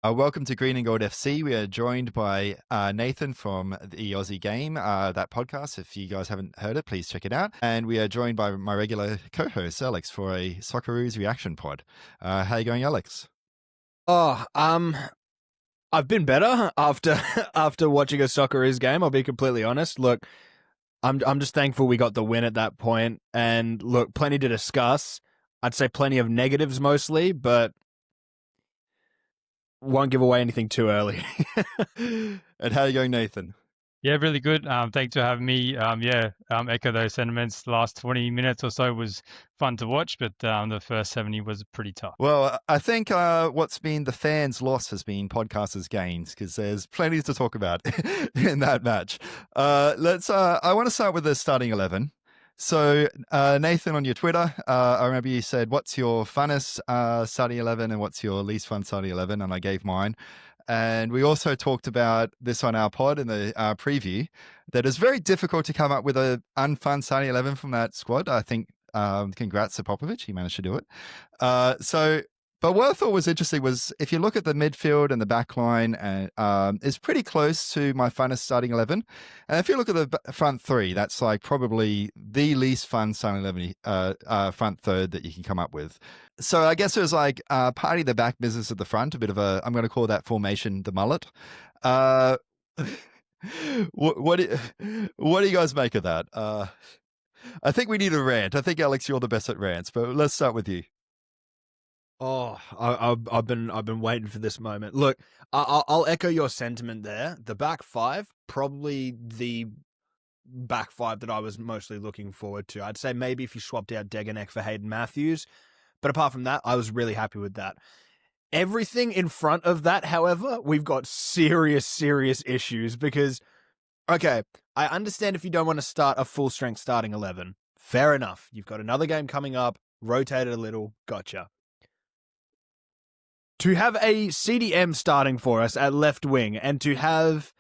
Welcome to Green and Gold FC. We are joined by Nathan from the Aussie Game, that podcast. If you guys haven't heard it, please check it out. And we are joined by my regular co-host, Alex, for a Socceroos reaction pod. How are you going, Alex? Oh, I've been better after after watching a Socceroos game. I'll be completely honest. Look, I'm just thankful we got the win at that point. And look, plenty to discuss. I'd say plenty of negatives mostly, but won't give away anything too early. And how are you going, Nathan? Yeah, really good. Thanks for having me. Echo those sentiments. The last 20 minutes or so was fun to watch, but the first 70 was pretty tough. Well, I think what's been the fans' loss has been podcasters' gains, because there's plenty to talk about in that match. I want to start with the starting 11. So, Nathan, on your Twitter, I remember you said, what's your funnest starting 11 and what's your least fun starting 11? And I gave mine. And we also talked about this on our pod in the preview, that it's very difficult to come up with an unfun starting 11 from that squad. I think, congrats to Popovic, he managed to do it. But what I thought was interesting was, if you look at the midfield and the back line, it's pretty close to my funnest starting 11. And if you look at the front three, that's like probably the least fun starting 11 front third that you can come up with. So I guess it was like party the back business at the front, a bit of a, I'm going to call that formation the mullet. What do you guys make of that? I think we need a rant. I think, Alex, you're the best at rants, but let's start with you. Oh, I've been waiting for this moment. Look, I'll echo your sentiment there. The back five, probably the back five that I was mostly looking forward to. I'd say maybe if you swapped out Deganek for Hayden Matthews, but apart from that, I was really happy with that. Everything in front of that, however, we've got serious issues because, okay, I understand if you don't want to start a full strength starting 11. Fair enough. You've got another game coming up, rotate it a little, gotcha. To have a CDM starting for us at left wing and to have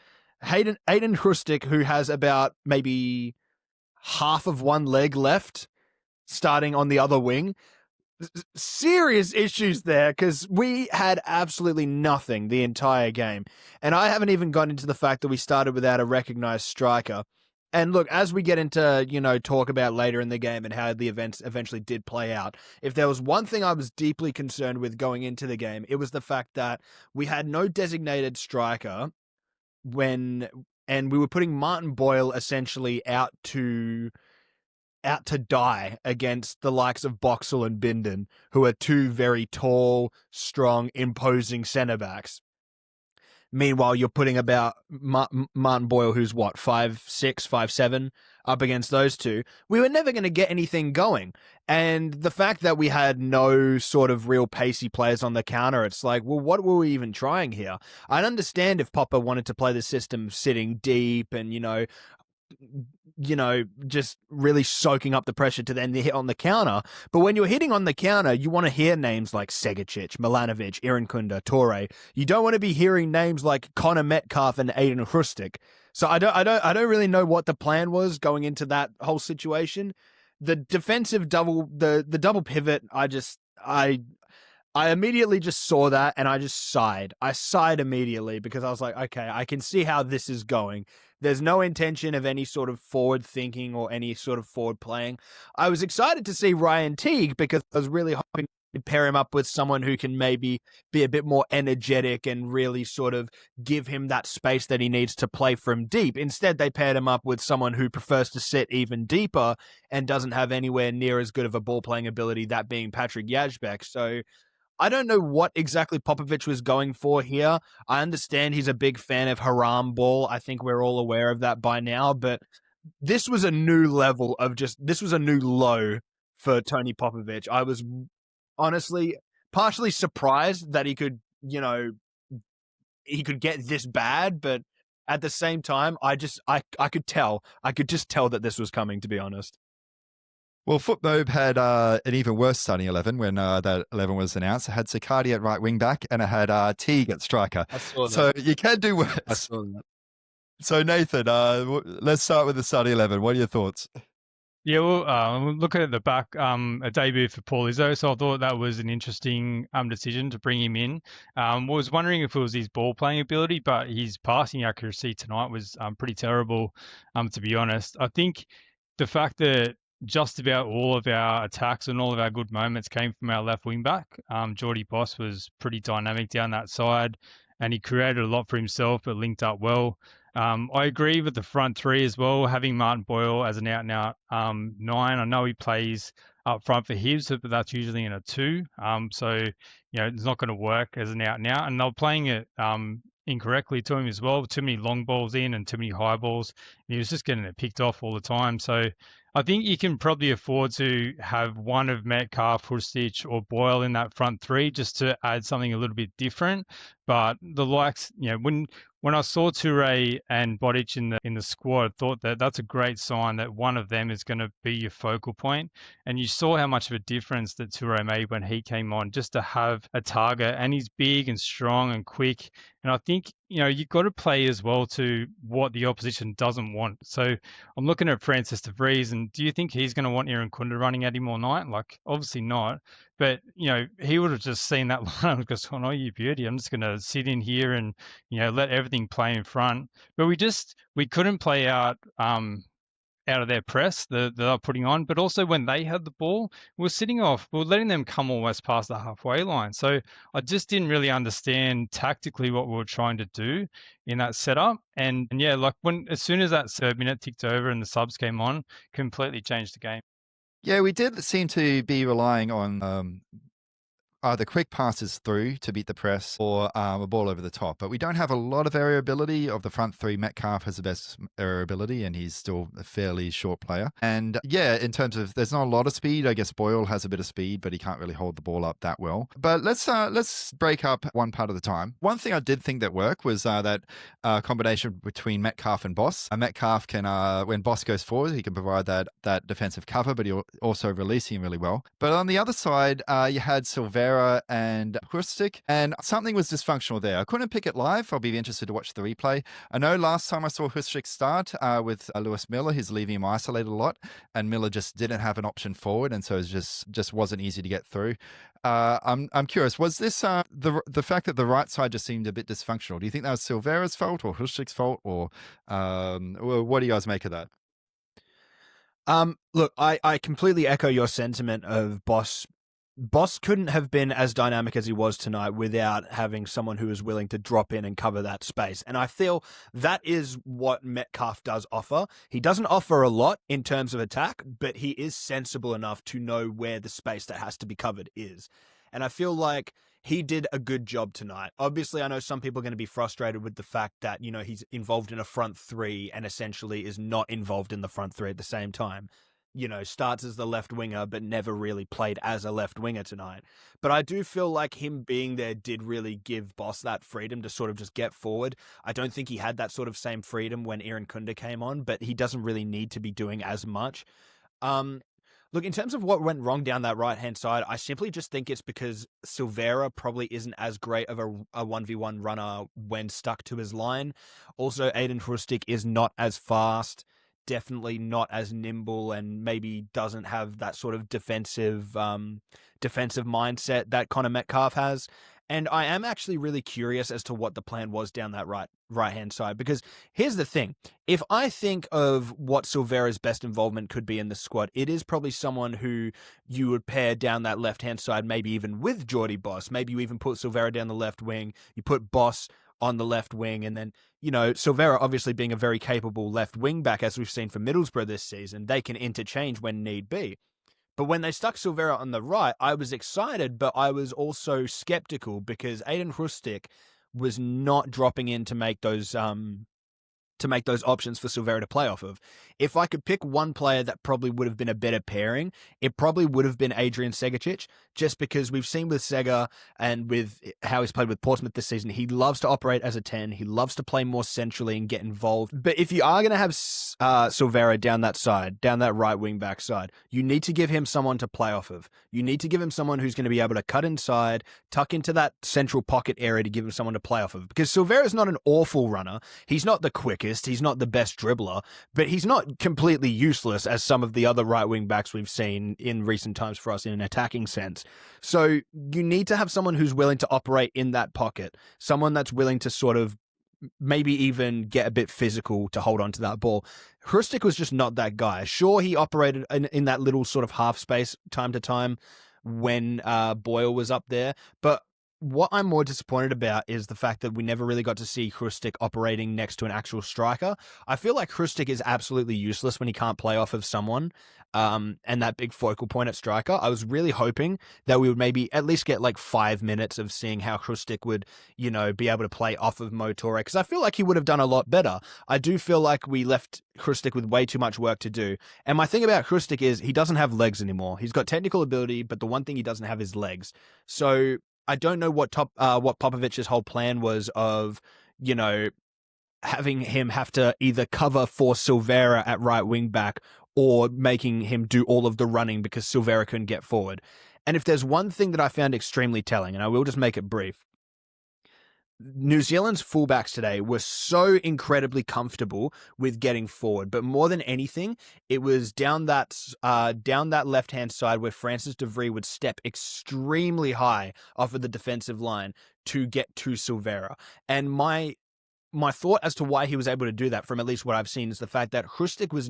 Aiden Hrustic, who has about maybe half of one leg left, starting on the other wing, serious issues there, because we had absolutely nothing the entire game. And I haven't even gone into the fact that we started without a recognized striker. And look, as we get into, talk about later in the game and how the events eventually did play out, if there was one thing I was deeply concerned with going into the game, it was the fact that we had no designated striker and we were putting Martin Boyle essentially out to die against the likes of Boxall and Bindon, who are two very tall, strong, imposing centre-backs. Meanwhile, you're putting about Martin Boyle, who's what, 5'6", 5'7", up against those two. We were never going to get anything going. And the fact that we had no sort of real pacey players on the counter, it's like, well, what were we even trying here? I'd understand if Popper wanted to play the system sitting deep and, just really soaking up the pressure to then hit on the counter. But when you're hitting on the counter, you want to hear names like Segicic, Milanovic, Irankunda, Torre. You don't want to be hearing names like Connor Metcalf and Aiden Hrustic. So I don't really know what the plan was going into that whole situation. The defensive the double pivot, I immediately just saw that and I just sighed. I sighed immediately because I was like, okay, I can see how this is going. There's no intention of any sort of forward thinking or any sort of forward playing. I was excited to see Ryan Teague because I was really hoping to pair him up with someone who can maybe be a bit more energetic and really sort of give him that space that he needs to play from deep. Instead, they paired him up with someone who prefers to sit even deeper and doesn't have anywhere near as good of a ball playing ability, that being Patrick Yajbek. So I don't know what exactly Popovic was going for here. I understand he's a big fan of haram ball. I think we're all aware of that by now, but this was a new level of this was a new low for Tony Popovic. I was honestly partially surprised that he could get this bad, but at the same time, I could just tell that this was coming, to be honest. Well, Footmobe had an even worse starting 11 when that 11 was announced. It had Sicardi at right wing back and it had Teague at striker. I saw that. So you can do worse. I saw that. So Nathan, let's start with the starting 11. What are your thoughts? Yeah, well, looking at the back, a debut for Paul Izzo, so I thought that was an interesting decision to bring him in. Was wondering if it was his ball playing ability, but his passing accuracy tonight was pretty terrible, to be honest. I think the fact that just about all of our attacks and all of our good moments came from our left wing back. Geordie Boss was pretty dynamic down that side, and he created a lot for himself, but linked up well. I agree with the front three as well, having Martin Boyle as an out-and-out nine. I know he plays up front for Hibs, but that's usually in a two. So, it's not going to work as an out-and-out. And they're playing it incorrectly to him as well. Too many long balls in and too many high balls. And he was just getting it picked off all the time. So I think you can probably afford to have one of Metcalf, Hustich, or Boyle in that front three just to add something a little bit different. But the likes, when I saw Toure and Bodic in the squad, I thought that that's a great sign that one of them is going to be your focal point. And you saw how much of a difference that Toure made when he came on, just to have a target. And he's big and strong and quick. And I think, you've got to play as well to what the opposition doesn't want. So I'm looking at Francis de Vries, and do you think he's going to want Aaron Kunda running at him all night? Like, obviously not. But, he would have just seen that line and goes, oh, no, you beauty. I'm just going to sit in here and, let everything play in front. But we couldn't play out of their press that they're putting on. But also when they had the ball, we're letting them come almost past the halfway line. So I just didn't really understand tactically what we were trying to do in that setup. And yeah, like as soon as that third minute ticked over and the subs came on, completely changed the game. Yeah, we did seem to be relying on either quick passes through to beat the press or a ball over the top. But we don't have a lot of variability of the front three. Metcalf has the best variability, and he's still a fairly short player. And yeah, in terms of there's not a lot of speed. I guess Boyle has a bit of speed, but he can't really hold the ball up that well. But let's break up one part at a time. One thing I did think that worked was that combination between Metcalf and Boss. Metcalf can, when Boss goes forward, he can provide that defensive cover, but he'll also release him really well. But on the other side, you had Silvera and Hustic, and something was dysfunctional there. I couldn't pick it live. I'll be interested to watch the replay. I know last time I saw Hustic start with Lewis Miller, he's leaving him isolated a lot, and Miller just didn't have an option forward, and so it just wasn't easy to get through. I'm curious, was this the fact that the right side just seemed a bit dysfunctional? Do you think that was Silvera's fault or Hustic's fault, or what do you guys make of that? Look, I completely echo your sentiment of Boss. Boss couldn't have been as dynamic as he was tonight without having someone who is willing to drop in and cover that space. And I feel that is what Metcalf does offer. He doesn't offer a lot in terms of attack, but he is sensible enough to know where the space that has to be covered is. And I feel like he did a good job tonight. Obviously, I know some people are going to be frustrated with the fact that, he's involved in a front three and essentially is not involved in the front three at the same time. Starts as the left winger, but never really played as a left winger tonight. But I do feel like him being there did really give Boss that freedom to sort of just get forward. I don't think he had that sort of same freedom when Aaron Kunda came on, but he doesn't really need to be doing as much. Look, in terms of what went wrong down that right-hand side, I simply just think it's because Silvera probably isn't as great of a 1v1 runner when stuck to his line. Also, Aiden Hustic is not as fast, definitely not as nimble, and maybe doesn't have that sort of defensive mindset that Connor Metcalf has. And I am actually really curious as to what the plan was down that right-hand side, because here's the thing. If I think of what Silvera's best involvement could be in the squad, it is probably someone who you would pair down that left-hand side, maybe even with Geordie Boss. Maybe you even put Silvera down the left wing, you put Boss on the left wing, and then, Silvera obviously being a very capable left wing back, as we've seen from Middlesbrough this season, they can interchange when need be. But when they stuck Silvera on the right, I was excited, but I was also skeptical because Aiden Hustic was not dropping in to make those options for Silvera to play off of. If I could pick one player that probably would have been a better pairing, it probably would have been Adrian Segacic, just because we've seen with Sega and with how he's played with Portsmouth this season, he loves to operate as a 10. He loves to play more centrally and get involved. But if you are going to have Silvera down that side, down that right wing back side, you need to give him someone to play off of. You need to give him someone who's going to be able to cut inside, tuck into that central pocket area to give him someone to play off of. Because Silvera's not an awful runner. He's not the quickest. quickest, he's not the best dribbler, but he's not completely useless as some of the other right wing backs we've seen in recent times for us in an attacking sense. So you need to have someone who's willing to operate in that pocket, someone that's willing to sort of maybe even get a bit physical to hold on to that ball. Hrustic was just not that guy. Sure, he operated in that little sort of half space time to time when Boyle was up there, but what I'm more disappointed about is the fact that we never really got to see Hrustic operating next to an actual striker. I feel like Hrustic is absolutely useless when he can't play off of someone, and that big focal point at striker. I was really hoping that we would maybe at least get like 5 minutes of seeing how Hrustic would, be able to play off of Mo Toure, because I feel like he would have done a lot better. I do feel like we left Hrustic with way too much work to do. And my thing about Hrustic is he doesn't have legs anymore. He's got technical ability, but the one thing he doesn't have is legs. So I don't know what Popovic's whole plan was of, having him have to either cover for Silvera at right wing back or making him do all of the running because Silvera couldn't get forward. And if there's one thing that I found extremely telling, and I will just make it brief, New Zealand's fullbacks today were so incredibly comfortable with getting forward, but more than anything, it was down that left-hand side where Francis de Vries would step extremely high off of the defensive line to get to Silvera. And my thought as to why he was able to do that, from at least what I've seen, is the fact that Hrustic was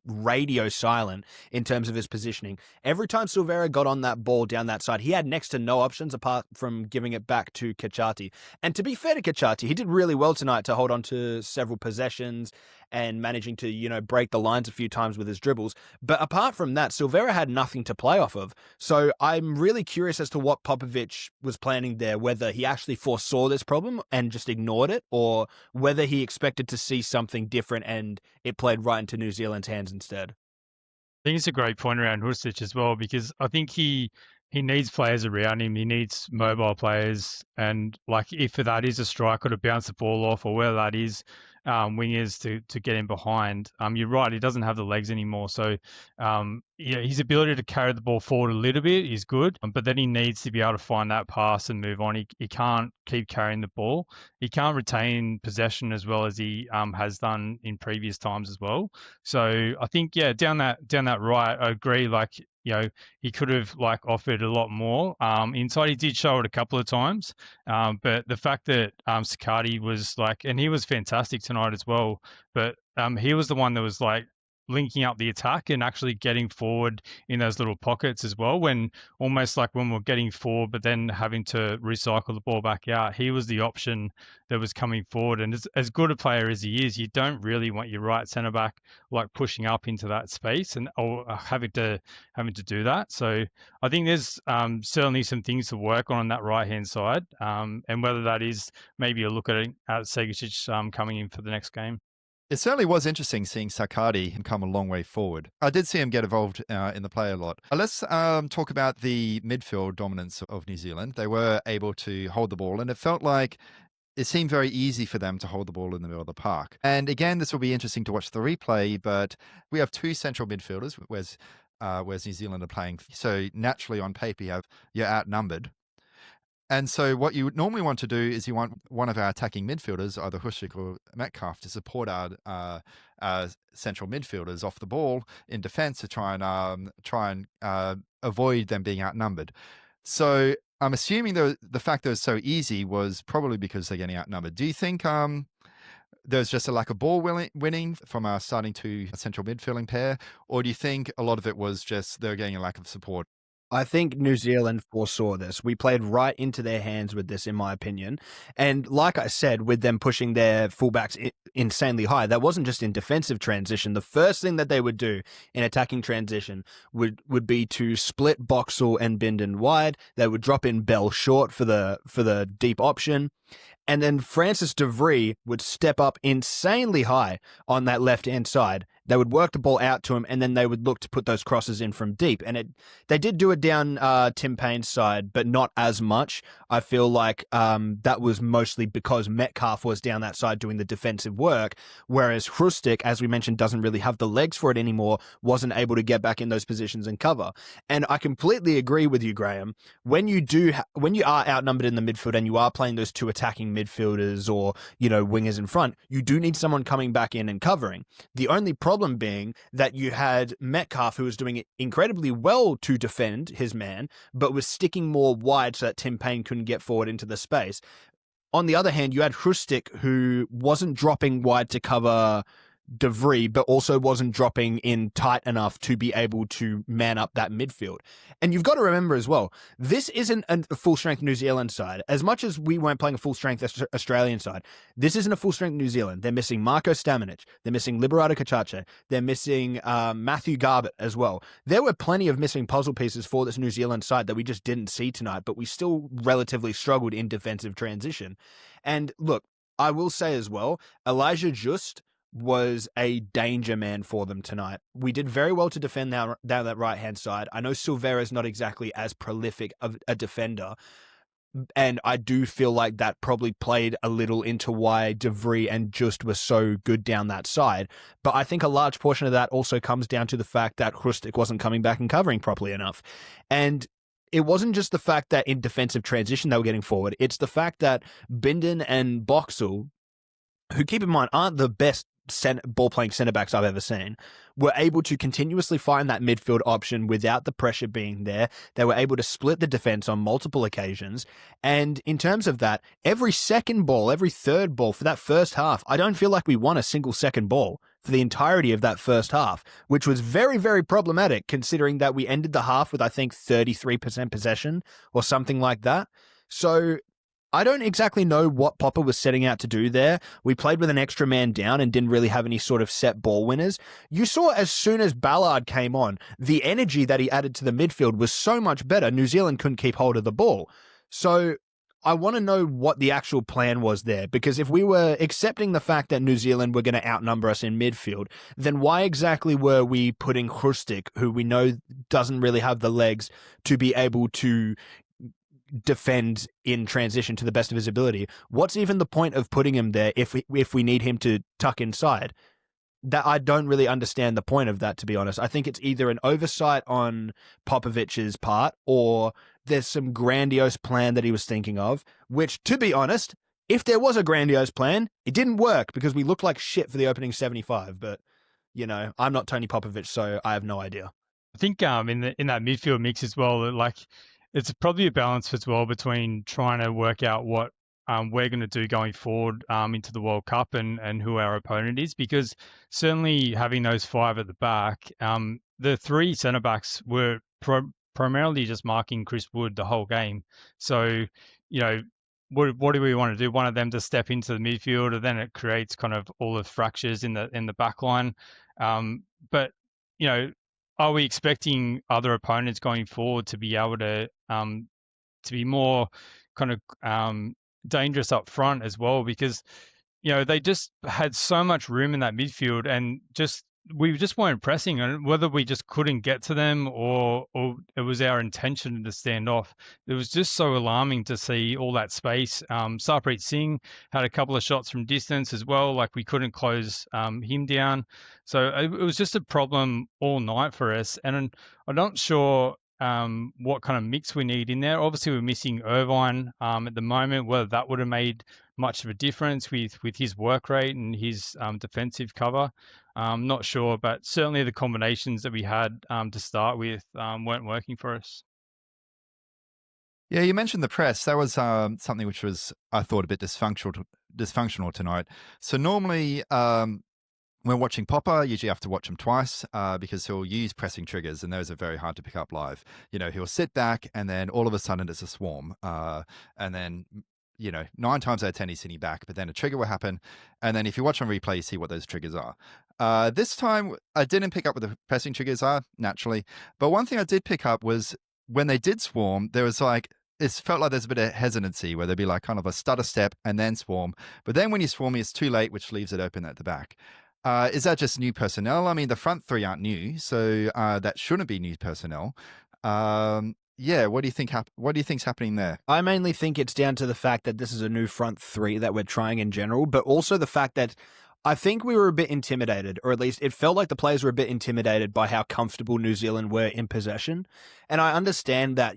radio silent in terms of his positioning. Every time Silvera got on that ball down that side, he had next to no options apart from giving it back to Kachati. And to be fair to Kachati, he did really well tonight to hold on to several possessions and managing to, break the lines a few times with his dribbles. But apart from that, Silvera had nothing to play off of. So I'm really curious as to what Popovic was planning there, whether he actually foresaw this problem and just ignored it, or whether he expected to see something different and it played right into New Zealand's hands instead. I think it's a great point around Hrustic as well, because I think he needs players around him. He needs mobile players, and like if that is a striker to bounce the ball off, or whether that is wingers to get him behind. You're right, he doesn't have the legs anymore, so his ability to carry the ball forward a little bit is good, but then he needs to be able to find that pass and move on. He can't keep carrying the ball. He can't retain possession as well as he has done in previous times as well. So I think down that right, I agree. Like, he could have offered a lot more inside. He did show it a couple of times, but the fact that Sakati was and he was fantastic tonight as well, but he was the one that was linking up the attack and actually getting forward in those little pockets as well, when almost when we're getting forward but then having to recycle the ball back out, he was the option that was coming forward. And as good a player as he is, you don't really want your right centre back pushing up into that space or having to do that. So I think there's certainly some things to work on that right hand side, and whether that is maybe a look at Segic coming in for the next game. It certainly was interesting seeing Sakati come a long way forward. I did see him get involved in the play a lot. Let's talk about the midfield dominance of New Zealand. They were able to hold the ball, and it felt like it seemed very easy for them to hold the ball in the middle of the park. And again, this will be interesting to watch the replay, but we have two central midfielders, whereas New Zealand are playing. So naturally, on paper, you're outnumbered. And so what you would normally want to do is you want one of our attacking midfielders, either Hrustic or Metcalf, to support our central midfielders off the ball in defence to try and avoid them being outnumbered. So I'm assuming the fact that it was so easy was probably because they're getting outnumbered. Do you think there's just a lack of ball winning from our starting two central midfielding pair, or do you think a lot of it was just they're getting a lack of support? I think New Zealand foresaw this. We played right into their hands with this, in my opinion. And like I said, with them pushing their fullbacks insanely high, that wasn't just in defensive transition. The first thing that they would do in attacking transition would be to split Boxall and Bindon wide. They would drop in Bell short for the deep option. And then Francis de Vries would step up insanely high on that left-hand side. They would work the ball out to him, and then they would look to put those crosses in from deep. And they did do it down Tim Payne's side, but not as much. I feel like that was mostly because Metcalf was down that side doing the defensive work, whereas Hrustic, as we mentioned, doesn't really have the legs for it anymore, wasn't able to get back in those positions and cover. And I completely agree with you, Graham. When you are outnumbered in the midfield and you are playing those two attacking midfielders or, wingers in front, you do need someone coming back in and covering. The only problem being that you had Metcalf, who was doing it incredibly well to defend his man, but was sticking more wide so that Tim Payne couldn't get forward into the space. On the other hand, you had Hrustic, who wasn't dropping wide to cover De Vries, but also wasn't dropping in tight enough to be able to man up that midfield. And you've got to remember as well, this isn't a full-strength New Zealand side. As much as we weren't playing a full-strength Australian side, this isn't a full-strength New Zealand. They're missing Marko Stamenic. They're missing Liberato Kachache. They're missing Matthew Garbett as well. There were plenty of missing puzzle pieces for this New Zealand side that we just didn't see tonight, but we still relatively struggled in defensive transition. And look, I will say as well, Elijah Just was a danger man for them tonight. We did very well to defend down that right-hand side. I know Silvera's not exactly as prolific of a defender, and I do feel like that probably played a little into why De Vries and Just were so good down that side. But I think a large portion of that also comes down to the fact that Hrustic wasn't coming back and covering properly enough. And it wasn't just the fact that in defensive transition they were getting forward. It's the fact that Bindon and Boxall, who, keep in mind, aren't the best ball-playing centre-backs I've ever seen, were able to continuously find that midfield option without the pressure being there. They were able to split the defence on multiple occasions. And in terms of that, every second ball, every third ball for that first half, I don't feel like we won a single second ball for the entirety of that first half, which was very, very problematic considering that we ended the half with, I think, 33% possession or something like that. So I don't exactly know what Popper was setting out to do there. We played with an extra man down and didn't really have any sort of set ball winners. You saw as soon as Ballard came on, the energy that he added to the midfield was so much better. New Zealand couldn't keep hold of the ball. So I want to know what the actual plan was there, because if we were accepting the fact that New Zealand were going to outnumber us in midfield, then why exactly were we putting Hrustic, who we know doesn't really have the legs to be able to defend in transition to the best of his ability? What's even the point of putting him there if we need him to tuck inside? That I don't really understand the point of that, to be honest. I think it's either an oversight on Popovich's part or there's some grandiose plan that he was thinking of, which, to be honest, if there was a grandiose plan, it didn't work because we looked like shit for the opening 75. But, I'm not Tony Popovich, so I have no idea. I think in that midfield mix as well, like, it's probably a balance as well between trying to work out what we're going to do going forward into the World Cup and who our opponent is, because certainly having those five at the back, the three centre-backs were primarily just marking Chris Wood the whole game. So, what do we want to do? One of them to step into the midfield, and then it creates kind of all the fractures in the back line. But, are we expecting other opponents going forward to be able to be more kind of dangerous up front as well? Because they just had so much room in that midfield, and we just weren't pressing, and whether we just couldn't get to them or it was our intention to stand off. It was just so alarming to see all that space. Sarpreet Singh had a couple of shots from distance as well, like we couldn't close him down. So it was just a problem all night for us, and I'm not sure what kind of mix we need in there. Obviously, we're missing Irvine at the moment. Whether that would have made much of a difference with his work rate and his defensive cover, not sure. But certainly the combinations that we had to start with weren't working for us. Yeah, you mentioned the press. That was something which was, I thought, a bit dysfunctional tonight. So normally, when watching Popper, you usually have to watch him twice because he'll use pressing triggers, and those are very hard to pick up live. He'll sit back, and then all of a sudden it's a swarm. And then, 9 times out of 10 he's sitting back, but then a trigger will happen. And then if you watch on replay, you see what those triggers are. This time, I didn't pick up what the pressing triggers are, naturally. But one thing I did pick up was when they did swarm, there was it felt like there's a bit of hesitancy where there'd be like kind of a stutter step and then swarm. But then when you swarm, it's too late, which leaves it open at the back. Is that just new personnel? I mean, the front three aren't new, so that shouldn't be new personnel. Yeah, what do you think? What do you think's happening there? I mainly think it's down to the fact that this is a new front three that we're trying in general, but also the fact that I think we were a bit intimidated, or at least it felt like the players were a bit intimidated by how comfortable New Zealand were in possession. And I understand that,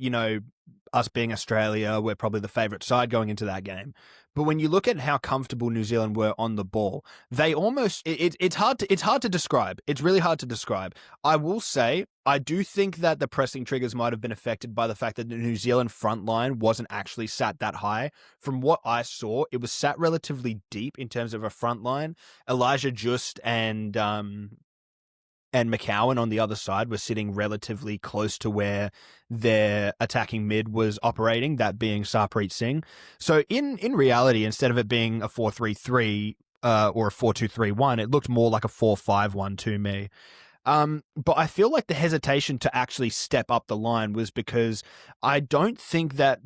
us being Australia, we're probably the favourite side going into that game. But when you look at how comfortable New Zealand were on the ball, they almost it's hard to describe. It's really hard to describe. I will say I do think that the pressing triggers might have been affected by the fact that the New Zealand front line wasn't actually sat that high. From what I saw, it was sat relatively deep in terms of a front line. Elijah Just and McCowan on the other side were sitting relatively close to where their attacking mid was operating, that being Sarpreet Singh. So in reality, instead of it being a 4-3-3 or a 4-2-3-1, it looked more like a 4-5-1 to me. But I feel like the hesitation to actually step up the line was because I don't think that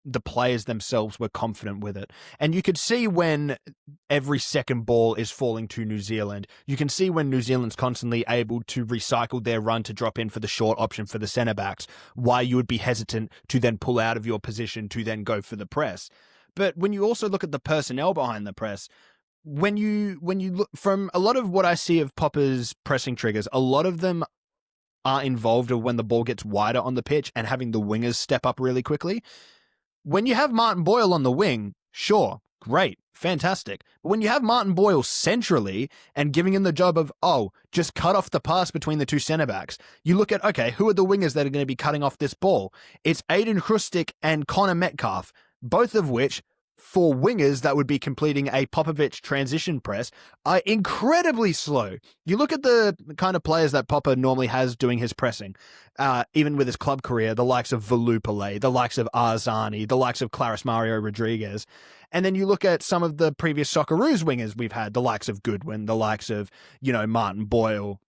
the players themselves were confident with it. And you could see when every second ball is falling to New Zealand. You can see when New Zealand's constantly able to recycle their run to drop in for the short option for the centre backs, why you would be hesitant to then pull out of your position to then go for the press. But when you also look at the personnel behind the press, when you look from a lot of what I see of Popper's pressing triggers, a lot of them are involved when the ball gets wider on the pitch and having the wingers step up really quickly. When you have Martin Boyle on the wing, sure, great, fantastic. But when you have Martin Boyle centrally and giving him the job of, just cut off the pass between the two centre backs, you look at, okay, who are the wingers that are going to be cutting off this ball? It's Aiden Hrustic and Connor Metcalf, both of which, for wingers that would be completing a Popovic transition press, are incredibly slow. You look at the kind of players that Popper normally has doing his pressing, even with his club career, the likes of Volupele, the likes of Arzani, the likes of Claris Mario Rodriguez. And then you look at some of the previous Socceroos wingers we've had, the likes of Goodwin, the likes of, Martin Boyle,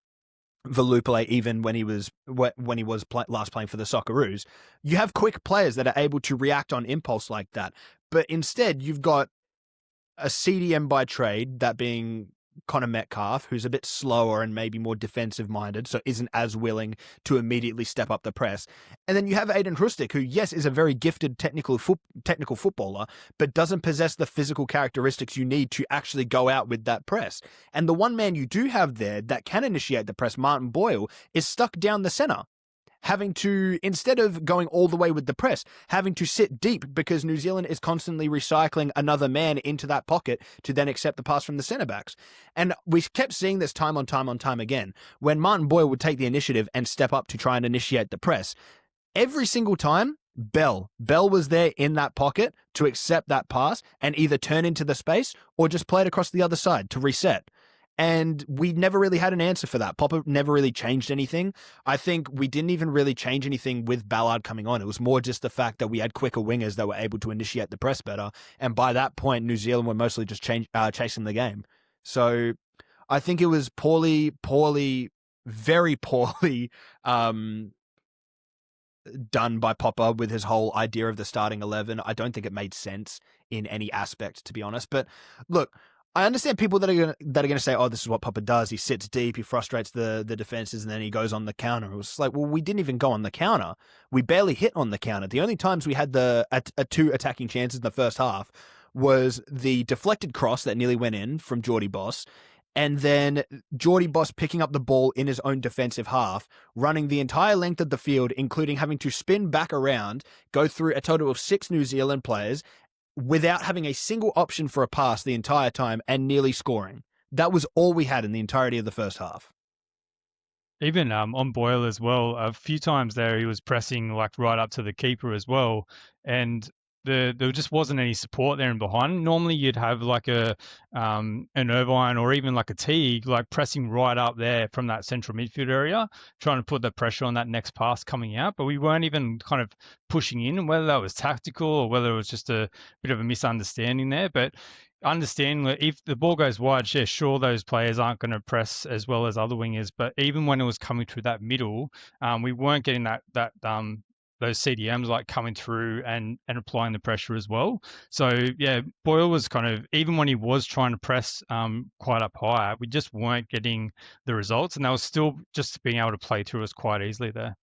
Volupele, even when he was last playing for the Socceroos. You have quick players that are able to react on impulse like that. But instead, you've got a CDM by trade, that being Connor Metcalf, who's a bit slower and maybe more defensive-minded, so isn't as willing to immediately step up the press. And then you have Aiden Hrustic, who, yes, is a very gifted technical footballer, but doesn't possess the physical characteristics you need to actually go out with that press. And the one man you do have there that can initiate the press, Martin Boyle, is stuck down the centre, having to, instead of going all the way with the press, having to sit deep because New Zealand is constantly recycling another man into that pocket to then accept the pass from the centre backs. And we kept seeing this time on time again. When Martin Boyle would take the initiative and step up to try and initiate the press, every single time, Bell was there in that pocket to accept that pass and either turn into the space or just play it across the other side to reset. And we never really had an answer for that. Popper never really changed anything. I think we didn't even really change anything with Ballard coming on. It was more just the fact that we had quicker wingers that were able to initiate the press better. And by that point, New Zealand were mostly just chasing the game. So I think it was very poorly done by Popper with his whole idea of the starting 11. I don't think it made sense in any aspect, to be honest. But look, I understand people that are going to say, this is what Popper does. He sits deep, he frustrates the defenses, and then he goes on the counter. It was like, well, we didn't even go on the counter. We barely hit on the counter. The only times we had the two attacking chances in the first half was the deflected cross that nearly went in from Geordie Boss, and then Geordie Boss picking up the ball in his own defensive half, running the entire length of the field, including having to spin back around, go through a total of 6 New Zealand players, without having a single option for a pass the entire time and nearly scoring. That was all we had in the entirety of the first half. Even on Boyle as well, a few times there he was pressing like right up to the keeper as well, and there just wasn't any support there and behind. Normally you'd have like an Irvine or even like a Teague like pressing right up there from that central midfield area, trying to put the pressure on that next pass coming out. But we weren't even kind of pushing in, whether that was tactical or whether it was just a bit of a misunderstanding there. But understand that if the ball goes wide, yeah, sure, those players aren't going to press as well as other wingers. But even when it was coming through that middle, we weren't getting that those CDMs like coming through and applying the pressure as well. So yeah, Boyle was kind of, even when he was trying to press quite up high, we just weren't getting the results, and they were still just being able to play through us quite easily there.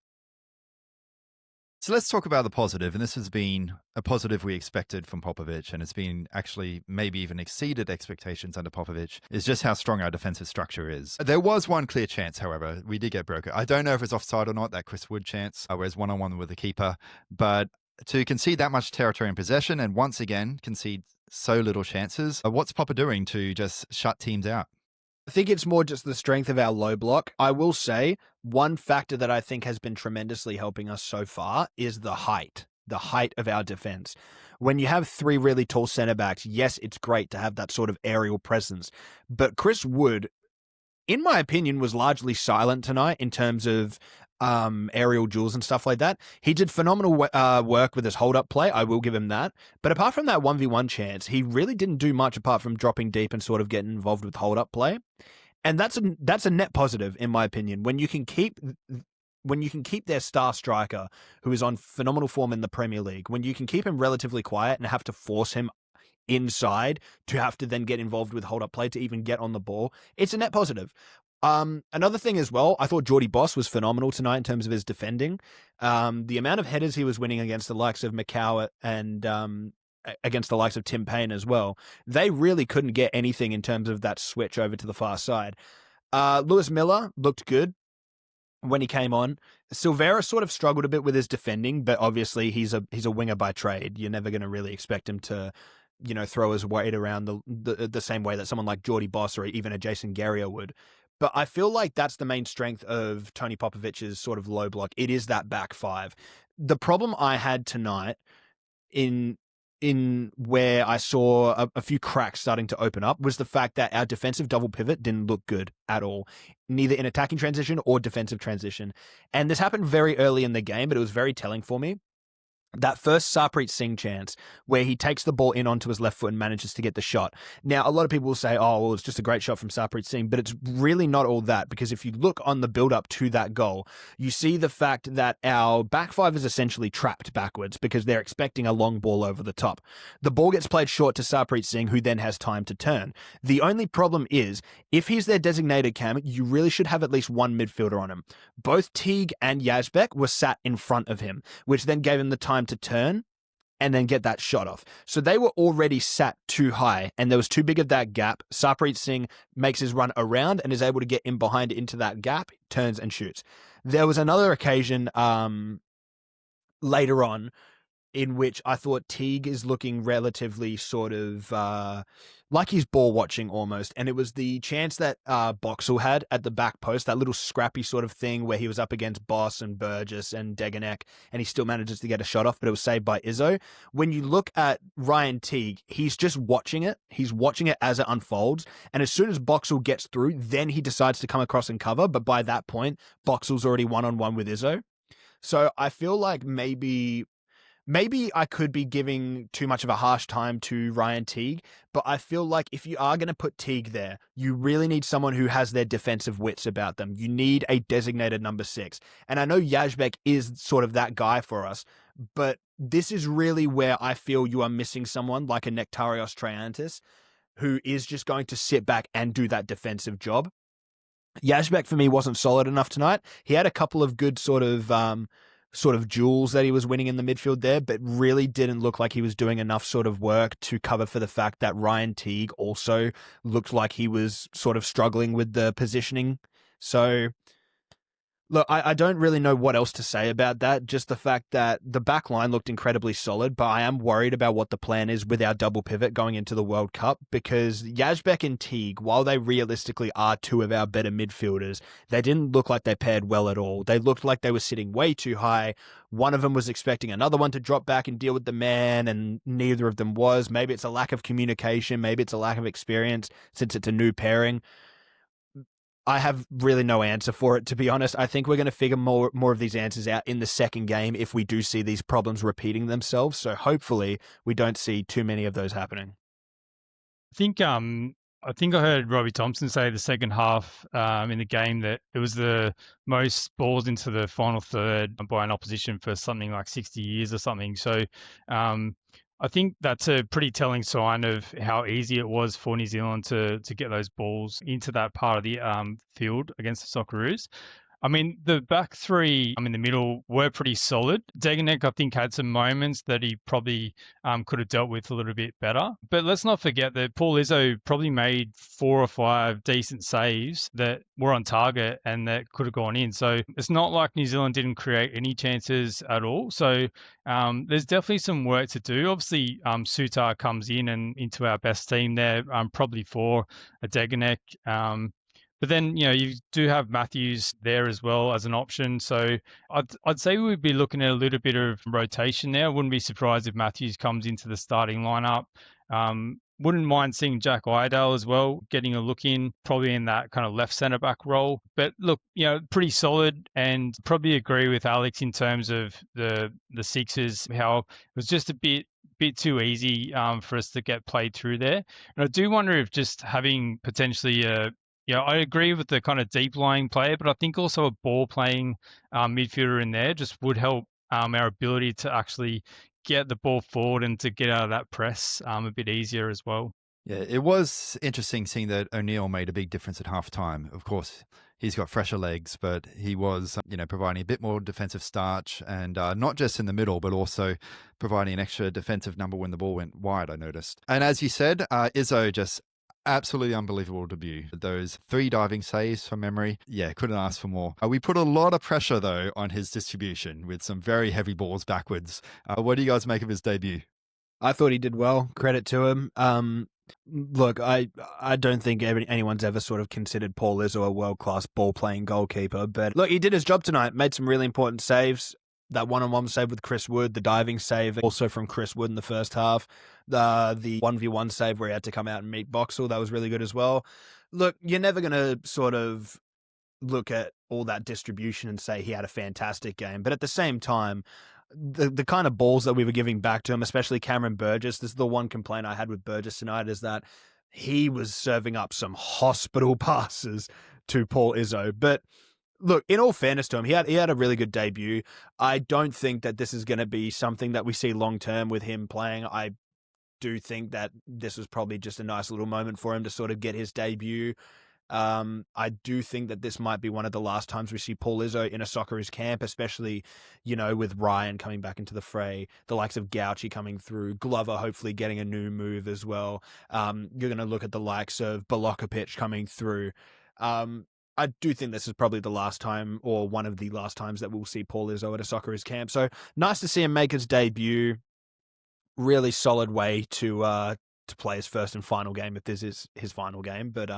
So let's talk about the positive, and this has been a positive we expected from Popovic, and it's been actually maybe even exceeded expectations under Popovic, is just how strong our defensive structure is. There was one clear chance, however, we did get broken. I don't know if it's offside or not, that Chris Wood chance, where it's one-on-one with the keeper, but to concede that much territory in possession and once again concede so little chances, what's Popa doing to just shut teams out? I think it's more just the strength of our low block. I will say one factor that I think has been tremendously helping us so far is the height of our defense. When you have three really tall center backs, yes, it's great to have that sort of aerial presence. But Chris Wood, in my opinion, was largely silent tonight in terms of aerial duels and stuff like that. He did phenomenal work with his hold-up play. I will give him that. But apart from that 1v1 chance, he really didn't do much apart from dropping deep and sort of getting involved with hold-up play. And that's a net positive, in my opinion. When you can keep their star striker, who is on phenomenal form in the Premier League, when you can keep him relatively quiet and have to force him inside to have to then get involved with hold-up play to even get on the ball, it's a net positive. Another thing as well, I thought Geordie Boss was phenomenal tonight in terms of his defending. The amount of headers he was winning against the likes of Macau and against the likes of Tim Payne as well, they really couldn't get anything in terms of that switch over to the far side. Lewis Miller looked good when he came on. Silvera sort of struggled a bit with his defending, but obviously he's a winger by trade. You're never going to really expect him to, throw his weight around the same way that someone like Geordie Boss or even a Jason Garrier would. But I feel like that's the main strength of Tony Popovic's sort of low block. It is that back five. The problem I had tonight in where I saw a few cracks starting to open up was the fact that our defensive double pivot didn't look good at all, neither in attacking transition or defensive transition. And this happened very early in the game, but it was very telling for me. That first Sarpreet Singh chance where he takes the ball in onto his left foot and manages to get the shot. Now, a lot of people will say, oh, well, it's just a great shot from Sarpreet Singh, but it's really not all that, because if you look on the build-up to that goal, you see the fact that our back five is essentially trapped backwards because they're expecting a long ball over the top. The ball gets played short to Sarpreet Singh, who then has time to turn. The only problem is, if he's their designated cam, you really should have at least one midfielder on him. Both Teague and Yazbek were sat in front of him, which then gave him the time to turn and then get that shot off. So they were already sat too high and there was too big of that gap. Sarpreet Singh makes his run around and is able to get in behind into that gap, turns and shoots. There was another occasion later on in which I thought Teague is looking relatively sort of like he's ball watching almost. And it was the chance that Boxall had at the back post, that little scrappy sort of thing where he was up against Boss and Burgess and Deganek, and he still manages to get a shot off, but it was saved by Izzo. When you look at Ryan Teague, he's just watching it. He's watching it as it unfolds. And as soon as Boxall gets through, then he decides to come across and cover. But by that point, Boxall's already one-on-one with Izzo. So I feel like maybe I could be giving too much of a harsh time to Ryan Teague, but I feel like if you are going to put Teague there, you really need someone who has their defensive wits about them. You need a designated number 6. And I know Yazbek is sort of that guy for us, but this is really where I feel you are missing someone like a Nectarios Triantis, who is just going to sit back and do that defensive job. Yazbek for me wasn't solid enough tonight. He had a couple of good sort of duels that he was winning in the midfield there, but really didn't look like he was doing enough sort of work to cover for the fact that Ryan Teague also looked like he was sort of struggling with the positioning. So look, I don't really know what else to say about that. Just the fact that the back line looked incredibly solid, but I am worried about what the plan is with our double pivot going into the World Cup, because Yazbek and Teague, while they realistically are two of our better midfielders, they didn't look like they paired well at all. They looked like they were sitting way too high. One of them was expecting another one to drop back and deal with the man, and neither of them was. Maybe it's a lack of communication. Maybe it's a lack of experience since it's a new pairing. I have really no answer for it, to be honest. I think we're going to figure more of these answers out in the second game if we do see these problems repeating themselves. So hopefully we don't see too many of those happening. I think I think I heard Robbie Thompson say the second half in the game that it was the most balls into the final third by an opposition for something like 60 years or something. So um, I think that's a pretty telling sign of how easy it was for New Zealand to get those balls into that part of the field against the Socceroos. I mean, the back three in the middle were pretty solid. Degenek, I think, had some moments that he probably could have dealt with a little bit better. But let's not forget that Paul Izzo probably made 4 or 5 decent saves that were on target and that could have gone in. So it's not like New Zealand didn't create any chances at all. So there's definitely some work to do. Obviously, Sutar comes in and into our best team there, probably for a Degenek. But then, you do have Matthews there as well as an option. So I'd say we'd be looking at a little bit of rotation there. I wouldn't be surprised if Matthews comes into the starting lineup. Wouldn't mind seeing Jack Iredale as well, getting a look in, probably in that kind of left centre back role. But look, pretty solid, and probably agree with Alex in terms of the Sixers, how it was just a bit too easy for us to get played through there. And I do wonder if just having potentially I agree with the kind of deep lying player, but I think also a ball playing midfielder in there just would help our ability to actually get the ball forward and to get out of that press a bit easier as well. Yeah, it was interesting seeing that O'Neill made a big difference at halftime. Of course, he's got fresher legs, but he was, providing a bit more defensive starch, and not just in the middle, but also providing an extra defensive number when the ball went wide, I noticed. And as you said, Izzo just absolutely unbelievable debut. Those 3 diving saves from memory. Yeah, couldn't ask for more. We put a lot of pressure, though, on his distribution with some very heavy balls backwards. What do you guys make of his debut? I thought he did well. Credit to him. Look, I don't think anyone's ever sort of considered Paul Izzo a world-class ball-playing goalkeeper, but look, he did his job tonight, made some really important saves. That one-on-one save with Chris Wood, the diving save also from Chris Wood in the first half, the 1v1 save where he had to come out and meet Boxall, that was really good as well. Look, you're never going to sort of look at all that distribution and say he had a fantastic game, but at the same time, the kind of balls that we were giving back to him, especially Cameron Burgess, this is the one complaint I had with Burgess tonight, is that he was serving up some hospital passes to Paul Izzo. But look, in all fairness to him, he had a really good debut. I don't think that this is going to be something that we see long term with him playing. I do think that this was probably just a nice little moment for him to sort of get his debut. I do think that this might be one of the last times we see Paul Izzo in a Socceroos camp, especially, with Ryan coming back into the fray, the likes of Gauchi coming through, Glover hopefully getting a new move as well. You're going to look at the likes of Balokovic coming through. I do think this is probably the last time, or one of the last times, that we'll see Paul Izzo at a Socceroos camp. So nice to see him make his debut. Really solid way to play his first and final game, if this is his final game. But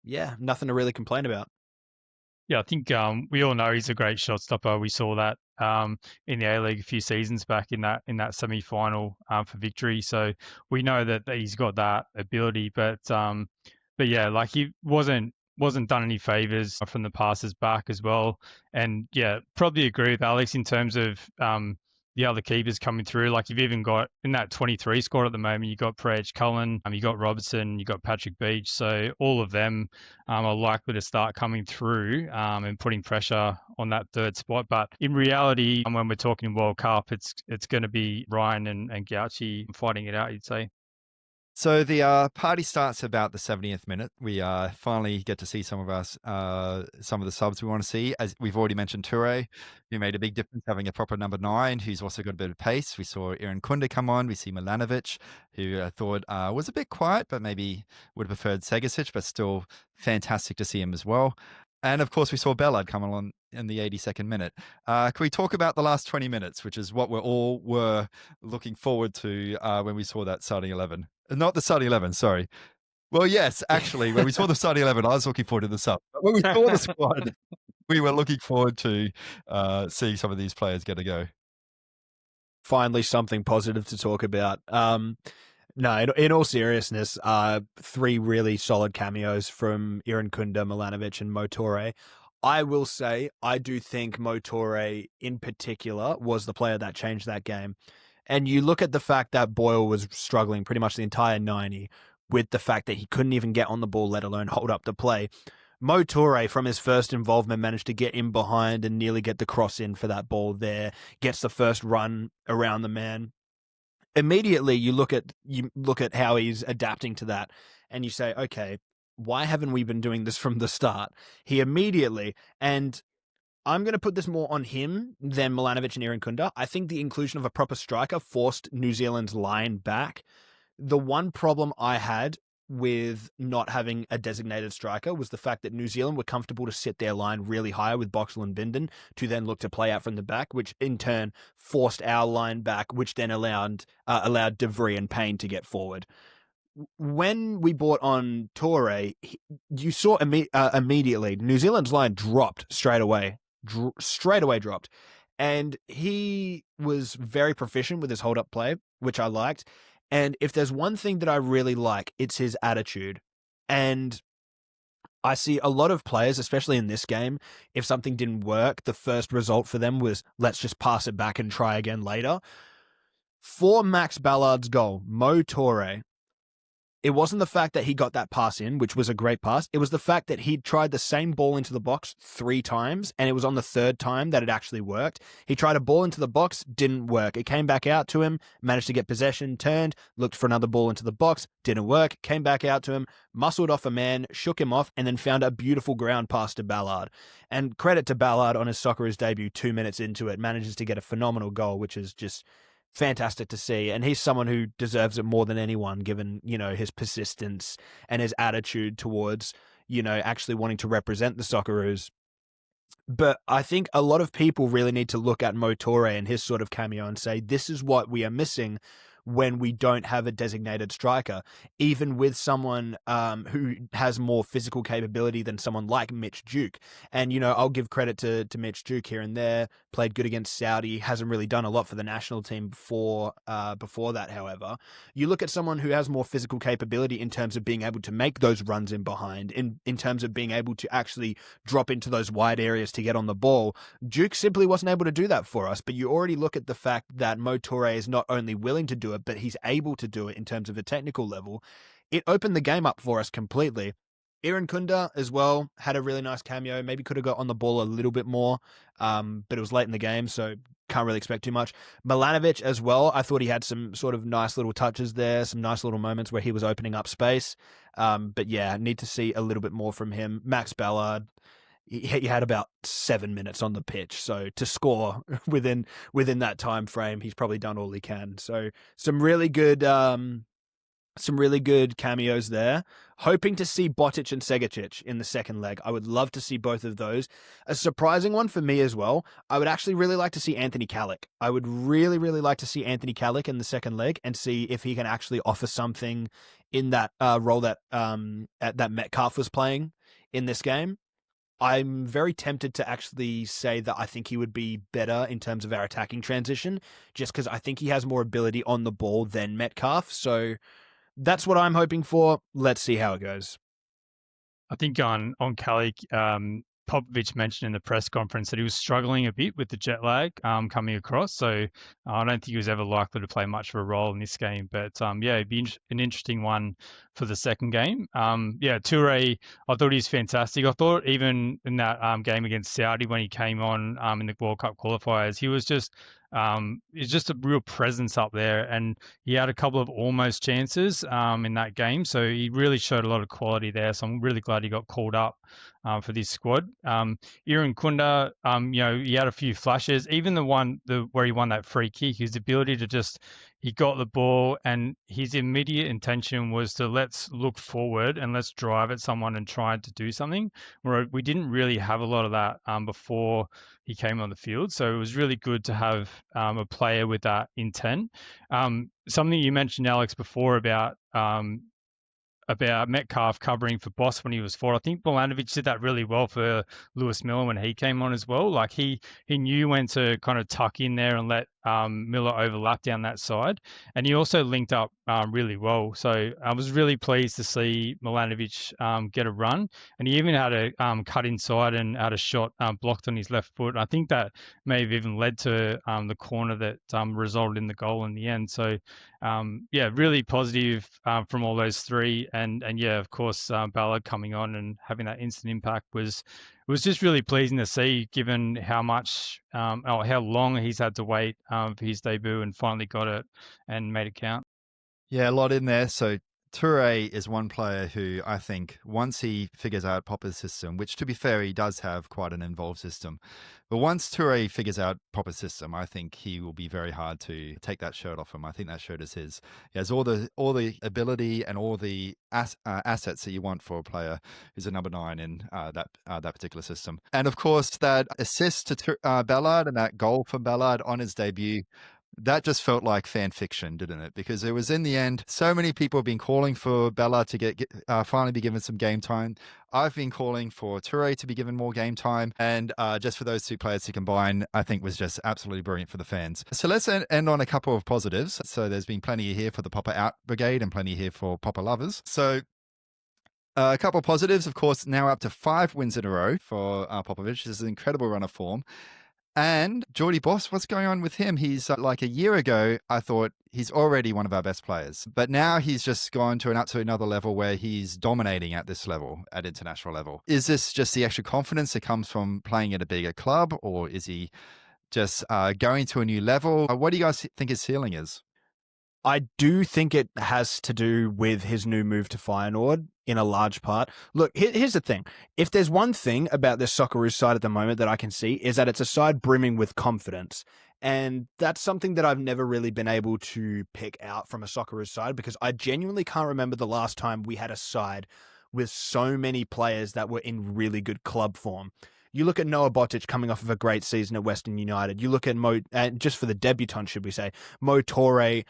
yeah, nothing to really complain about. Yeah, I think we all know he's a great shot stopper. We saw that in the A-League a few seasons back in that semi-final for victory. So we know that he's got that ability. But yeah, like he wasn't done any favors from the passes back as well. And yeah, probably agree with Alex in terms of the other keepers coming through. Like you've even got in that 23 squad at the moment, you got Prej Cullen, you got Robertson, you got Patrick Beach. So all of them are likely to start coming through and putting pressure on that third spot. But in reality, when we're talking World Cup, it's going to be Ryan and Gauchi fighting it out, you'd say. So the party starts about the 70th minute. We finally get to see some of the subs we want to see. As we've already mentioned, Toure, who made a big difference having a proper number 9, who's also got a bit of pace. We saw Iran Kunda come on. We see Milanovic, who I thought was a bit quiet, but maybe would have preferred Segasic, but still fantastic to see him as well. And of course, we saw Bellard come along in the 82nd minute. Can we talk about the last 20 minutes, which is what we all were looking forward to when we saw that starting 11? Not the starting 11, sorry. Well, yes, actually, when we saw the starting 11, I was looking forward to the sub. But when we saw the squad, we were looking forward to seeing some of these players get a go. Finally, something positive to talk about. No, in all seriousness, 3 really solid cameos from Iran Kunda, Milanovic, and Motore. I will say, I do think Motore in particular was the player that changed that game. And you look at the fact that Boyle was struggling pretty much the entire 90. with the fact that he couldn't even get on the ball, let alone hold up the play. Mo Toure, from his first involvement, managed to get in behind and nearly get the cross in for that ball there, gets the first run around the man. Immediately, you look at how he's adapting to that, and you say, okay, why haven't we been doing this from the start? He immediately, and I'm going to put this more on him than Milanovic and Irankunda. I think the inclusion of a proper striker forced New Zealand's line back. The one problem I had with not having a designated striker was the fact that New Zealand were comfortable to sit their line really high with Boxall and Bindon to then look to play out from the back, which in turn forced our line back, which then allowed De Vries and Payne to get forward. When we brought on Toure, you saw immediately New Zealand's line dropped straight away. Straight away dropped. And he was very proficient with his hold-up play, which I liked. And if there's one thing that I really like, it's his attitude. And I see a lot of players, especially in this game, if something didn't work, the first result for them was, let's just pass it back and try again later. For Max Ballard's goal, Mo Toure, it wasn't the fact that he got that pass in, which was a great pass. It was the fact that he'd tried the same ball into the box 3 times, and it was on the 3rd time that it actually worked. He tried a ball into the box, didn't work. It came back out to him, managed to get possession, turned, looked for another ball into the box, didn't work, came back out to him, muscled off a man, shook him off, and then found a beautiful ground pass to Ballard. And credit to Ballard on his Socceroos debut 2 minutes into it, manages to get a phenomenal goal, which is just fantastic to see. And he's someone who deserves it more than anyone, given, his persistence and his attitude towards, actually wanting to represent the Socceroos. But I think a lot of people really need to look at Mo Toure and his sort of cameo and say, this is what we are missing when we don't have a designated striker, even with someone who has more physical capability than someone like Mitch Duke. And, I'll give credit to Mitch Duke here and there, played good against Saudi, hasn't really done a lot for the national team before that, however. You look at someone who has more physical capability in terms of being able to make those runs in behind, in terms of being able to actually drop into those wide areas to get on the ball. Duke simply wasn't able to do that for us, but you already look at the fact that Mo Toure is not only willing to do it, but he's able to do it in terms of a technical level. It opened the game up for us completely. Irankunda as well had a really nice cameo. Maybe could have got on the ball a little bit more, but it was late in the game, so can't really expect too much. Milanovic as well. I thought he had some sort of nice little touches there, some nice little moments where he was opening up space. But yeah, need to see a little bit more from him. Max Ballard, he had about 7 minutes on the pitch, so to score within that time frame, he's probably done all he can. So some really good cameos there. Hoping to see Botic and Segicic in the second leg. I would love to see both of those. A surprising one for me as well. I would actually really like to see Anthony Calick. I would really, really like to see Anthony Calick in the second leg and see if he can actually offer something in that role that Metcalf was playing in this game. I'm very tempted to actually say that I think he would be better in terms of our attacking transition, just because I think he has more ability on the ball than Metcalf. So that's what I'm hoping for. Let's see how it goes. I think on Calic, Popovich mentioned in the press conference that he was struggling a bit with the jet lag coming across. So I don't think he was ever likely to play much of a role in this game. But it'd be an interesting one for the second game. Toure, I thought he's fantastic. I thought even in that game against Saudi when he came on in the World Cup qualifiers, he was just it's just a real presence up there, and he had a couple of almost chances in that game, so he really showed a lot of quality there. So I'm really glad he got called up for this squad. Irankunda, he had a few flashes, even the one where he won that free kick. His ability to he got the ball, and his immediate intention was to let's look forward and let's drive at someone and try to do something, where we didn't really have a lot of that before he came on the field. So it was really good to have a player with that intent. Something you mentioned, Alex, before about Metcalf covering for Boss when he was forward. I think Milanovic did that really well for Lewis Miller when he came on as well. Like he knew when to kind of tuck in there and let Miller overlapped down that side, and he also linked up really well. So I was really pleased to see Milanovic get a run, and he even had a cut inside and had a shot blocked on his left foot. I think that may have even led to the corner that resulted in the goal in the end. So yeah, really positive from all those three, and yeah, of course, Ballard coming on and having that instant impact was just really pleasing to see, given how much or how long he's had to wait for his debut and finally got it and made it count. Yeah, a lot in there. So Toure is one player who I think once he figures out Popper's system, which to be fair, he does have quite an involved system. But once Toure figures out Popper's system, I think he will be very hard to take that shirt off him. I think that shirt is his. He has all the ability and all the assets that you want for a player who's a number 9 in that particular system. And of course, that assist to Ballard and that goal for Ballard on his debut, that just felt like fan fiction, didn't it? Because it was in the end, so many people have been calling for Ballard to get finally be given some game time. I've been calling for Toure to be given more game time. And just for those two players to combine, I think was just absolutely brilliant for the fans. So let's end on a couple of positives. So there's been plenty here for the Popper out brigade and plenty here for Popper lovers. So a couple of positives, of course, now up to 5 wins in a row for Popovic. This is an incredible run of form. And Geordie Boss, what's going on with him? He's like a year ago, I thought he's already one of our best players. But now he's just gone to another level where he's dominating at this level, at international level. Is this just the extra confidence that comes from playing at a bigger club, or is he just going to a new level? What do you guys think his ceiling is? I do think it has to do with his new move to Feyenoord in a large part. Look, here's the thing. If there's one thing about this Socceroos side at the moment that I can see is that it's a side brimming with confidence. And that's something that I've never really been able to pick out from a Socceroos side, because I genuinely can't remember the last time we had a side with so many players that were in really good club form. You look at Noah Botic coming off of a great season at Western United. You look at just for the debutant, should we say, Mo Torre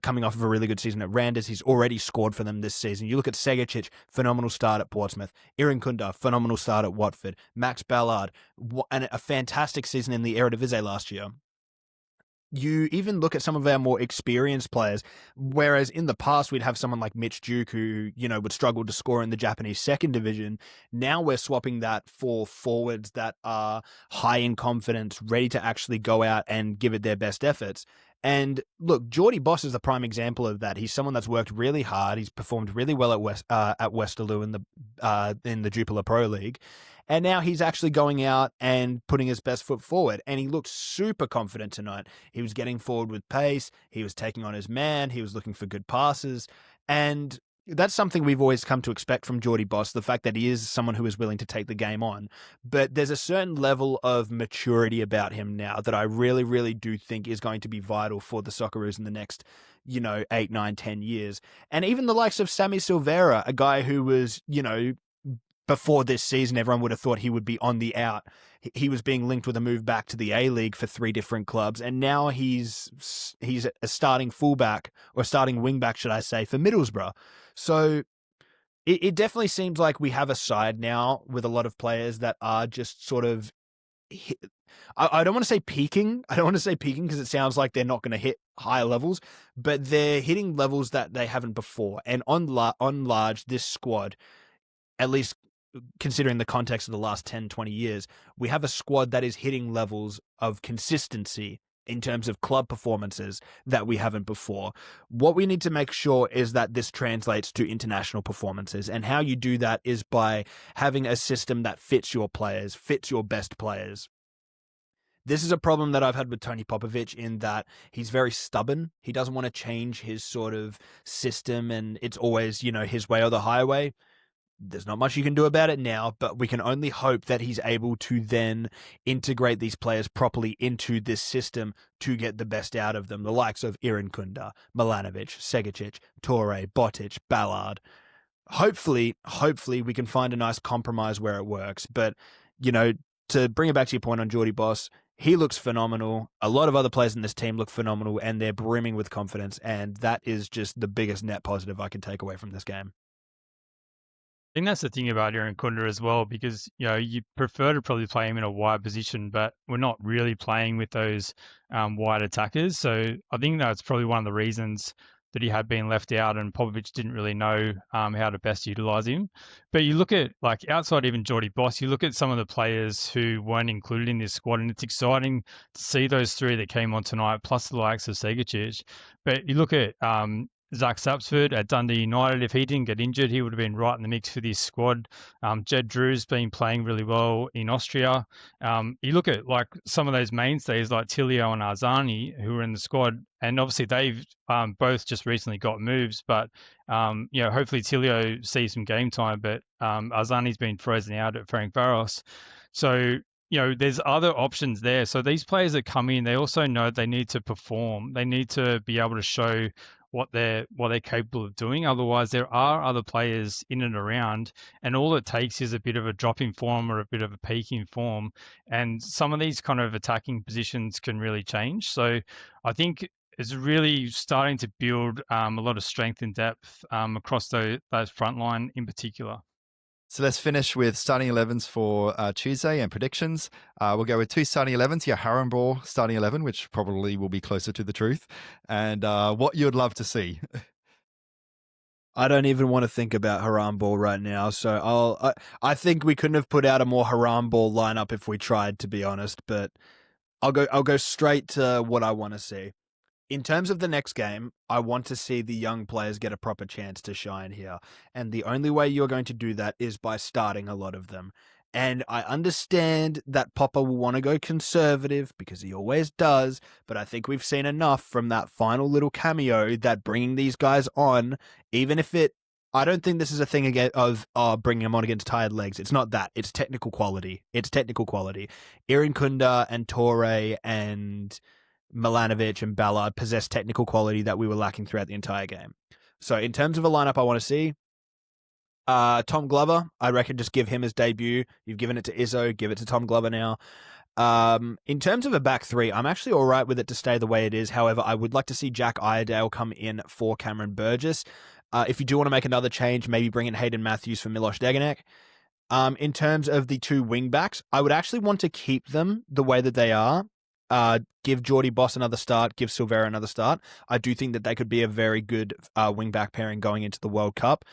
coming off of a really good season at Randers. He's already scored for them this season. You look at Segicic, phenomenal start at Portsmouth. Irankunda, phenomenal start at Watford. Max Ballard, and a fantastic season in the Eredivisie last year. You even look at some of our more experienced players, whereas in the past we'd have someone like Mitch Duke who, would struggle to score in the Japanese second division. Now we're swapping that for forwards that are high in confidence, ready to actually go out and give it their best efforts. And look, Geordie Boss is the prime example of that. He's someone that's worked really hard. He's performed really well at Westerlo in the Jupiler Pro League. And now he's actually going out and putting his best foot forward. And he looked super confident tonight. He was getting forward with pace. He was taking on his man. He was looking for good passes. And that's something we've always come to expect from Geordie Boss, the fact that he is someone who is willing to take the game on. But there's a certain level of maturity about him now that I really, really do think is going to be vital for the Socceroos in the next, 8, 9, 10 years. And even the likes of Sammy Silveira, a guy who was, before this season, everyone would have thought he would be on the out. He was being linked with a move back to the A-League for 3 different clubs, and now he's a starting fullback, or starting wingback, should I say, for Middlesbrough. So it definitely seems like we have a side now with a lot of players that are just sort of, I don't want to say peaking. I don't want to say peaking because it sounds like they're not going to hit higher levels, but they're hitting levels that they haven't before. And on large, this squad, at least considering the context of the last 10, 20 years, we have a squad that is hitting levels of consistency in terms of club performances that we haven't before. What we need to make sure is that this translates to international performances. And how you do that is by having a system that fits your players, fits your best players. This is a problem that I've had with Tony Popovic, in that he's very stubborn. He doesn't want to change his sort of system, and it's always, his way or the highway. There's not much you can do about it now, but we can only hope that he's able to then integrate these players properly into this system to get the best out of them. The likes of Irankunda, Milanovic, Segicic, Torre, Botic, Ballard. Hopefully we can find a nice compromise where it works. But, to bring it back to your point on Geordie Boss, he looks phenomenal. A lot of other players in this team look phenomenal, and they're brimming with confidence. And that is just the biggest net positive I can take away from this game. I think that's the thing about Aaron Kunda as well, because you prefer to probably play him in a wide position, but we're not really playing with those wide attackers. So I think that's probably one of the reasons that he had been left out, and Popovich didn't really know how to best utilize him. But you look at, like, outside even Geordie Boss, you look at some of the players who weren't included in this squad, and it's exciting to see those three that came on tonight, plus the likes of Segacic. But you look at Zach Sapsford at Dundee United. If he didn't get injured, he would have been right in the mix for this squad. Jed Drew's been playing really well in Austria. You look at, like, some of those mainstays like Tilio and Arzani who are in the squad, and obviously they've both just recently got moves, but hopefully Tilio sees some game time, but Arzani's been frozen out at Frank Barros. So there's other options there. So these players that come in, they also know they need to perform. They need to be able to show what they're capable of doing. Otherwise, there are other players in and around, and all it takes is a bit of a drop in form or a bit of a peak in form, and some of these kind of attacking positions can really change. So I think it's really starting to build a lot of strength and depth across those front line in particular. So let's finish with starting 11s for Tuesday and predictions. We'll go with 2 starting 11s, your Harrenball starting 11, which probably will be closer to the truth, and what you'd love to see. I don't even want to think about Haram Ball right now, so I think we couldn't have put out a more Haram Ball lineup if we tried, to be honest, but I'll go straight to what I want to see. In terms of the next game, I want to see the young players get a proper chance to shine here. And the only way you're going to do that is by starting a lot of them. And I understand that Popper will want to go conservative because he always does, but I think we've seen enough from that final little cameo that bringing these guys on, even if I don't think this is a thing again of bringing them on against tired legs. It's not that. It's technical quality. Irin Kunda and Torre and Milanovic and Ballard possess technical quality that we were lacking throughout the entire game. So in terms of a lineup I want to see, Tom Glover, I reckon just give him his debut. You've given it to Izzo, give it to Tom Glover now. In terms of a back three, I'm actually all right with it to stay the way it is. However, I would like to see Jack Iredale come in for Cameron Burgess. If you do want to make another change, maybe bring in Hayden Matthews for Miloš Degenek. In terms of the two wing backs, I would actually want to keep them the way that they are. Give Geordie Boss another start, give Silvera another start. I do think that they could be a very good wing-back pairing going into the World Cup.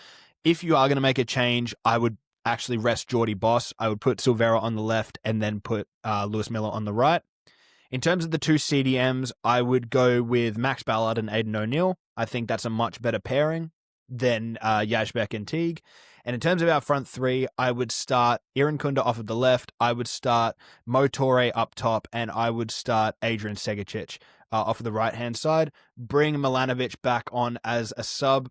If you are going to make a change, I would actually rest Geordie Boss. I would put Silvera on the left and then put Lewis Miller on the right. In terms of the two CDMs, I would go with Max Ballard and Aidan O'Neill. I think that's a much better pairing than Yashbek and Teague. And in terms of our front three, I would start Iran Kunda off of the left. I would start Mo Torre up top, and I would start Adrian Segacic off of the right-hand side. Bring Milanovic back on as a sub.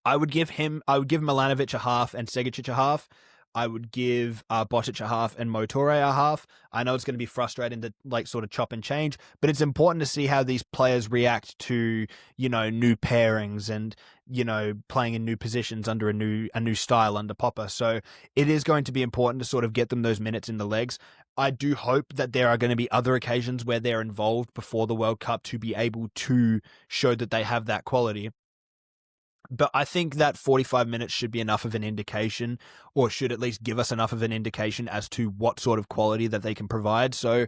I would give Milanovic a half and Segacic a half. I would give Bocic a half and Mo Torre a half. I know it's going to be frustrating to sort of chop and change, but it's important to see how these players react to, new pairings and, playing in new positions under a new style under Popper. So it is going to be important to sort of get them those minutes in the legs. I do hope that there are going to be other occasions where they're involved before the World Cup to be able to show that they have that quality. But I think that 45 minutes should be enough of an indication, or should at least give us enough of an indication as to what sort of quality that they can provide. So,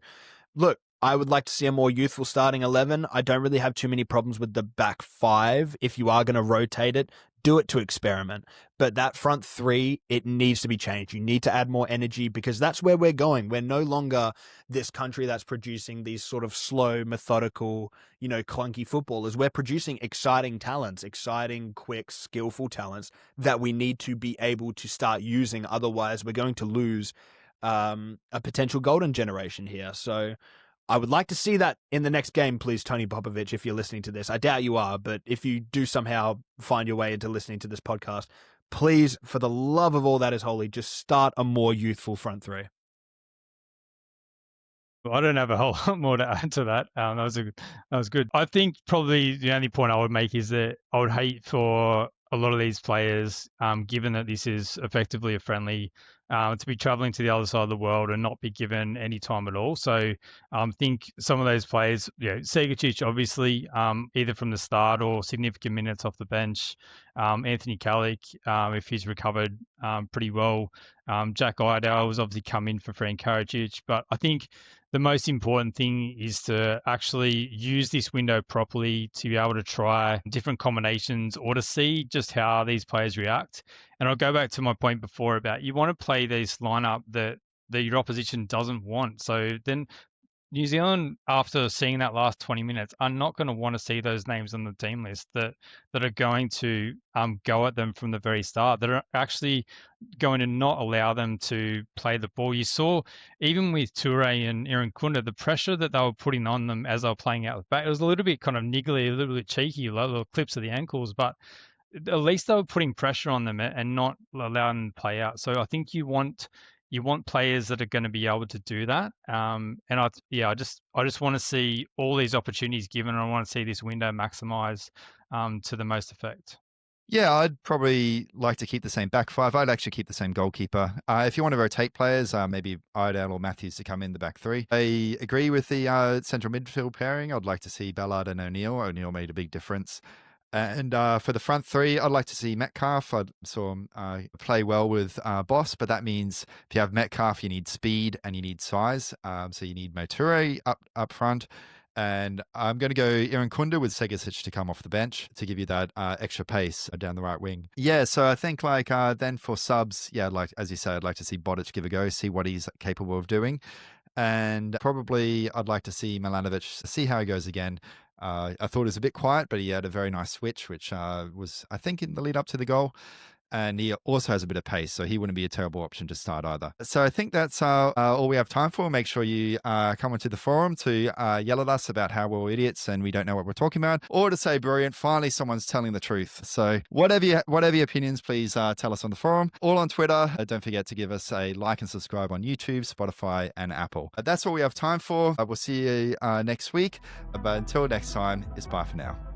look, I would like to see a more youthful starting 11. I don't really have too many problems with the back five. If you are going to rotate it, do it to experiment. But that front three, it needs to be changed. You need to add more energy because that's where we're going. We're no longer this country that's producing these sort of slow, methodical, clunky footballers. We're producing exciting talents, exciting, quick, skillful talents that we need to be able to start using. Otherwise, we're going to lose a potential golden generation here. So I would like to see that in the next game, please, Tony Popovich, if you're listening to this. I doubt you are, but if you do somehow find your way into listening to this podcast, please, for the love of all that is holy, just start a more youthful front three. Well, I don't have a whole lot more to add to that. That was good. I think probably the only point I would make is that I would hate for a lot of these players, given that this is effectively a friendly to be traveling to the other side of the world and not be given any time at all. So I think some of those players, Segacic, obviously, either from the start or significant minutes off the bench. Anthony Kalick, if he's recovered pretty well. Jack Iredale has obviously come in for Fran Karacic. But I think the most important thing is to actually use this window properly to be able to try different combinations or to see just how these players react. And I'll go back to my point before about you want to play this lineup that your opposition doesn't want. So then New Zealand, after seeing that last 20 minutes, are not going to want to see those names on the team list that are going to go at them from the very start, that are actually going to not allow them to play the ball. You saw, even with Toure and Aaron Kunda, the pressure that they were putting on them as they were playing out the back. It was a little bit kind of niggly, a little bit cheeky, little clips of the ankles, but at least they were putting pressure on them and not allowing them to play out. So I think you want players that are going to be able to do that. And I just want to see all these opportunities given, and I want to see this window maximize to the most effect. Yeah, I'd probably like to keep the same back five. I'd actually keep the same goalkeeper. If you want to rotate players, maybe Iredale or Matthews to come in the back three. I agree with the central midfield pairing. I'd like to see Ballard and O'Neill. O'Neill made a big difference. And for the front three, I'd like to see Metcalf. I saw him play well with Boss, but that means if you have Metcalf, you need speed and you need size. So you need Moture up front. And I'm going to go Aaron Kunda with Segacic to come off the bench to give you that extra pace down the right wing. Yeah, so I think then for subs, as you say, I'd like to see Bodic give a go, see what he's capable of doing. And probably I'd like to see Milanovic, see how he goes again. I thought it was a bit quiet, but he had a very nice switch, which was, I think, in the lead up to the goal. And he also has a bit of pace, so he wouldn't be a terrible option to start either. So I think that's all we have time for. Make sure you come onto the forum to yell at us about how we're all idiots and we don't know what we're talking about, or to say, brilliant, finally someone's telling the truth. So whatever your opinions, please tell us on the forum, or on Twitter. Don't forget to give us a like and subscribe on YouTube, Spotify, and Apple. That's all we have time for. We'll see you next week. But until next time, it's bye for now.